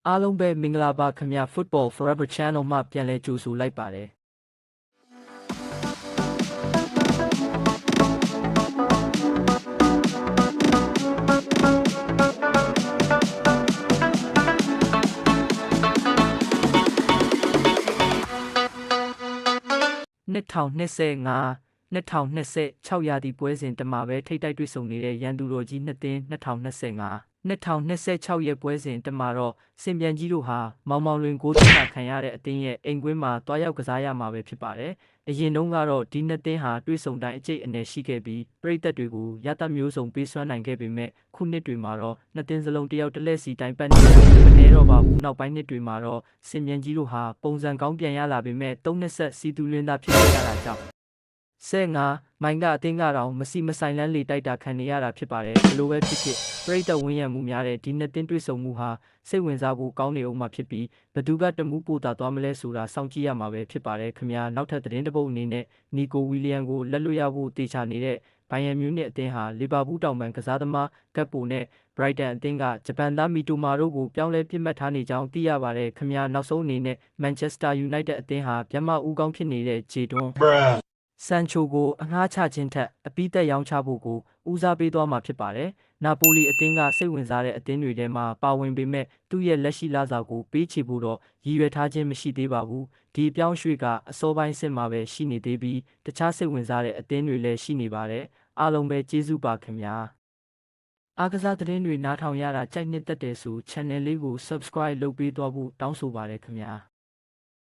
အားလုံးပဲမင်္ဂလာပါခင်ဗျာ Football Forever Channel မှာပြန်လည်ကြိုဆိုလိုက်ပါတယ်2025-2026ရာသီပွဲစဉ်တမှာပဲထိပ်တိုက်တွေ့ဆုံနေတဲ့ရန်သူတော်ကြီးနှစ်သင်း2025-2026ရဲ့ပွဲစဉ်တမှာတော့စင်ပြန်ကြီးတို့ဟာမောင်မောင်လွင်ကိုသွင်းတာခံရတဲ့အသင်းရဲ့အိမ်ကွင်းမှာတွားရောက်ကစားရမှာပဲဖြစ်ပါတယ်။အရင်တုန်းကတော့ဒီနှစ်သင်းဟာတွေ့ဆုံတိုင်းအကျိတ်အနေရှိခဲ့ပြီးပရိသတ်တွေကိုရတမျိုးစုံပေးစွမ်းနိုင်ခဲ့ပေမဲ့ခုနှစ်တွေမှာတော့နှစ်သင်းစလုံးတယောက်တစ်လက်စီတိုင်းပတ်နေတာမနေတော့ပါဘူး။နောက်ပိုင်းနှစ်တွေမှာတော့စင်ပြန်ကြီးတို့ဟာပုံစံကောင်းပြန်ရလာပေမဲ့သုံးနှစ်ဆက်စီသူလင်းသားဖြစ်ခဲ့ရတာကြောင့်15မိုင်ကအသင်းကတော့မစီမဆိုင်လန်းလေတိုက်တာခံနေရတာဖြစ်ပါတယ်ဘလိုပဲဖြစ်ဖြစ်ပရိသတ်ဝင်းရံမှုများတဲ့ဒီနှစ်သင်းတွေ့ဆုံမှုဟာစိတ်ဝင်စားဖို့ကောင်းနေအောင်မှဖြစ်ပြီးဘသူကတမှုပို့တာသွားမလဲဆိုတာစောင့်ကြည့်ရမှာပဲဖြစ်ပါတယ်ခင်ဗျာနောက်ထပ်သတင်းတစ်ပုဒ်အနေနဲ့နီကိုဝီလီယံကိုလက်လွတ်ရဖို့တေချာနေတဲ့ဘိုင်ယန်မြူးနစ်အသင်းဟာလီဗာပူးတောင်ပန်ကစားသမားကပ်ပိုနဲ့ဘရိုက်တန်အသင်းကဂျပန်သားမီတိုမာတို့ကိုပြောင်းလဲပြစ်မှတ်ထားနေကြောင်းသိရပါတယ်ခင်ဗျာနောက်ဆုံးအနေနဲ့မန်ချက်စတာယူနိုက်တက်အသင်းဟာဗျမဦးကောင်းဖြစ်နေတဲ့ဂျေတွန်းဆန်ချိုကိုအငှားချခြင်းထက်အပိသက်ရောင်းချဖို့ကိုဦးစားပေးသွားမှာဖြစ်ပါတယ်။နာပိုလီအသင်းကစိတ်ဝင်စားတဲ့အသင်းတွေထဲမှာပါဝင်ပေမဲ့သူ့ရဲ့လက်ရှိလစာကိုပေးချေဖို့တော့ရည်ရွယ်ထားခြင်းမရှိသေးပါဘူး။ဒီအပြောင်းရွှေ့ကအစောပိုင်းစစ်မှာပဲရှိနေသေးပြီးတခြားစိတ်ဝင်စားတဲ့အသင်းတွေလည်းရှိနေပါတယ်။အားလုံးပဲကျေးဇူးပါခင်ဗျာ။အားကစားသတင်းတွေနားထောင်ရတာကြိုက်နှစ်သက်တယ်ဆို channel လေးကို subscribe လုပ်ပေးသွားဖို့တောင်းဆိုပါတယ်ခင်ဗျာ။